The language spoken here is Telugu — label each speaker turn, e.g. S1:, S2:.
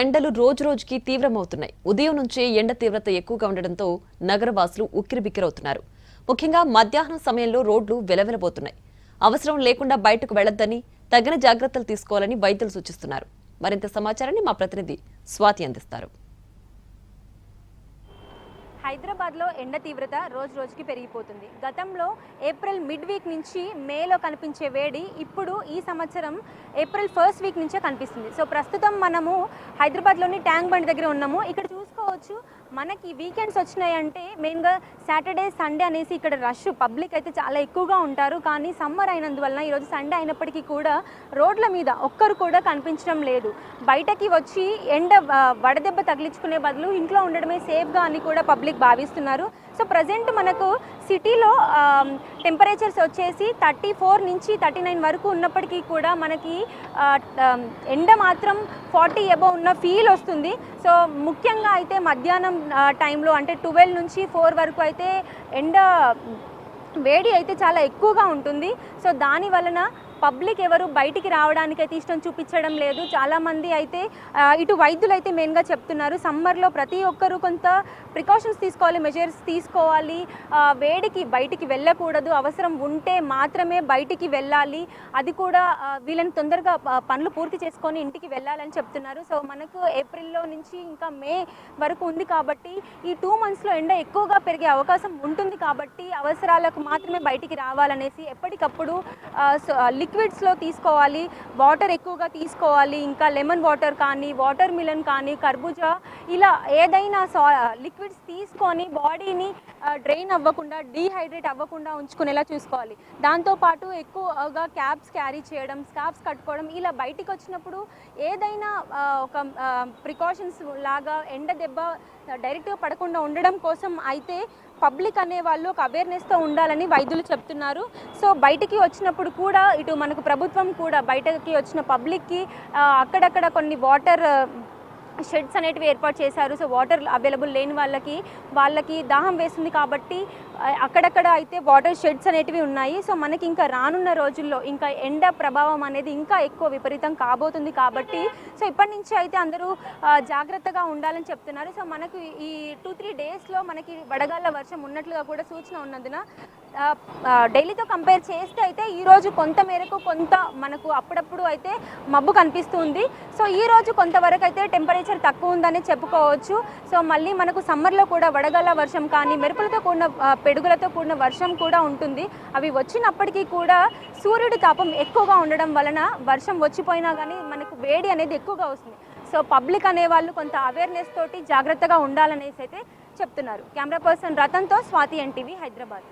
S1: ఎండలు రోజు రోజుకి తీవ్రమవుతున్నాయి. ఉదయం నుంచే ఎండ తీవ్రత ఎక్కువగా ఉండడంతో నగరవాసులు ఉక్కిరిబిక్కిరవుతున్నారు. ముఖ్యంగా మధ్యాహ్నం సమయంలో రోడ్లు వెలవెలబోతున్నాయి. అవసరం లేకుండా బయటకు వెళ్లొద్దని, తగిన జాగ్రత్తలు తీసుకోవాలని వైద్యులు సూచిస్తున్నారు. మరింత సమాచారాన్ని మా ప్రతినిధి స్వాతి అందిస్తారు.
S2: హైదరాబాద్లో ఎండ తీవ్రత రోజు రోజుకి పెరిగిపోతుంది. గతంలో ఏప్రిల్ మిడ్ వీక్ నుంచి మేలో కనిపించే వేడి ఇప్పుడు ఈ సంవత్సరం ఏప్రిల్ ఫస్ట్ వీక్ నుంచే కనిపిస్తుంది. సో ప్రస్తుతం మనము హైదరాబాద్లోని ట్యాంక్ బండ్ దగ్గర ఉన్నాము. ఇక్కడ చూసుకోవచ్చు, మనకి వీకెండ్స్ వచ్చినాయంటే మెయిన్గా సాటర్డే సండే అనేసి ఇక్కడ రష్ పబ్లిక్ అయితే చాలా ఎక్కువగా ఉంటారు. కానీ సమ్మర్ అయినందువలన ఈరోజు సండే అయినప్పటికీ కూడా రోడ్ల మీద ఒక్కరు కూడా కనిపించడం లేదు. బయటకి వచ్చి ఎండ వడదెబ్బ తగిలించుకునే బదులు ఇంట్లో ఉండడమే సేఫ్గా అని కూడా పబ్లిక్ భావిస్తున్నారు. సో ప్రజెంట్ మనకు సిటీలో టెంపరేచర్స్ వచ్చేసి 34 నుంచి 39 వరకు ఉన్నప్పటికీ కూడా మనకి ఎండ మాత్రం 40 అబోవ్ ఉన్న ఫీల్ వస్తుంది. సో ముఖ్యంగా అయితే మధ్యాహ్నం టైంలో అంటే 12 నుంచి 4 వరకు అయితే ఎండ వేడి అయితే చాలా ఎక్కువగా ఉంటుంది. సో దాని వలన పబ్లిక్ ఎవరు బయటికి రావడానికైతే ఇష్టం చూపించడం లేదు. చాలామంది అయితే ఇటు వైద్యులు అయితే మెయిన్గా చెప్తున్నారు, సమ్మర్లో ప్రతి ఒక్కరూ కొంత ప్రికాషన్స్ తీసుకోవాలి, మెజర్స్ తీసుకోవాలి, వేడికి బయటికి వెళ్ళకూడదు, అవసరం ఉంటే మాత్రమే బయటికి వెళ్ళాలి, అది కూడా వీళ్ళని తొందరగా పనులు పూర్తి చేసుకొని ఇంటికి వెళ్ళాలని చెప్తున్నారు. సో మనకు ఏప్రిల్లో నుంచి ఇంకా మే వరకు ఉంది కాబట్టి ఈ 2 monthsలో ఎండ ఎక్కువగా పెరిగే అవకాశం ఉంటుంది. కాబట్టి అవసరాలకు మాత్రమే బయటికి రావాలనేసి ఎప్పటికప్పుడు లిక్విడ్స్లో తీసుకోవాలి, వాటర్ ఎక్కువగా తీసుకోవాలి, ఇంకా లెమన్ వాటర్ కానీ, వాటర్ మిలన్ కానీ, కర్బూజా ఇలా ఏదైనా లిక్విడ్స్ తీసుకొని బాడీని డ్రైన్ అవ్వకుండా, డీహైడ్రేట్ అవ్వకుండా ఉంచుకునేలా చూసుకోవాలి. దాంతోపాటు ఎక్కువగా క్యాప్స్ క్యారీ చేయడం, స్కార్ఫ్స్ కట్టుకోవడం, ఇలా బయటికి వచ్చినప్పుడు ఏదైనా ఒక ప్రికాషన్స్ లాగా ఎండ దెబ్బ డైరెక్ట్గా పడకుండా ఉండడం కోసం అయితే పబ్లిక్ అనేవాళ్ళు ఒక అవేర్నెస్తో ఉండాలని వైద్యులు చెప్తున్నారు. సో బయటికి వచ్చినప్పుడు కూడా ఇటు మనకు ప్రభుత్వం కూడా బయటకి వచ్చిన పబ్లిక్కి అక్కడక్కడ కొన్ని వాటర్ షెడ్స్ అనేటివి ఏర్పాటు చేశారు. సో వాటర్ అవైలబుల్ లేని వాళ్ళకి దాహం వేస్తుంది కాబట్టి అక్కడక్కడ అయితే వాటర్ షెడ్స్ అనేటివి ఉన్నాయి. సో మనకి ఇంకా రానున్న రోజుల్లో ఇంకా ఎండ ప్రభావం అనేది ఇంకా ఎక్కువ విపరీతం కాబోతుంది కాబట్టి సో ఇప్పటి నుంచి అయితే అందరూ జాగ్రత్తగా ఉండాలని చెప్తున్నారు. సో మనకు ఈ 2-3 డేస్లో మనకి వడగాళ్ళ వర్షం ఉన్నట్లుగా కూడా సూచన ఉన్నందున డైలీతో కంపేర్ చేస్తే అయితే ఈరోజు కొంత మేరకు కొంత మనకు అప్పుడప్పుడు అయితే మబ్బు కనిపిస్తుంది. సో ఈరోజు కొంతవరకు అయితే టెంపరేచర్ తక్కువ ఉందని చెప్పుకోవచ్చు. సో మళ్ళీ మనకు సమ్మర్లో కూడా వడగళ్ళ వర్షం కానీ, మెరుపులతో కూడిన పిడుగులతో కూడిన వర్షం కూడా ఉంటుంది. అవి వచ్చినప్పటికీ కూడా సూర్యుడి తాపం ఎక్కువగా ఉండడం వలన వర్షం వచ్చిపోయినా కానీ మనకు వేడి అనేది ఎక్కువగా వస్తుంది. సో పబ్లిక్ అనేవాళ్ళు కొంత అవేర్నెస్ తోటి జాగ్రత్తగా ఉండాలనేసి అయితే చెప్తున్నారు. కెమెరా పర్సన్ రతన్తో స్వాతి, ఎన్టీవీ, హైదరాబాద్.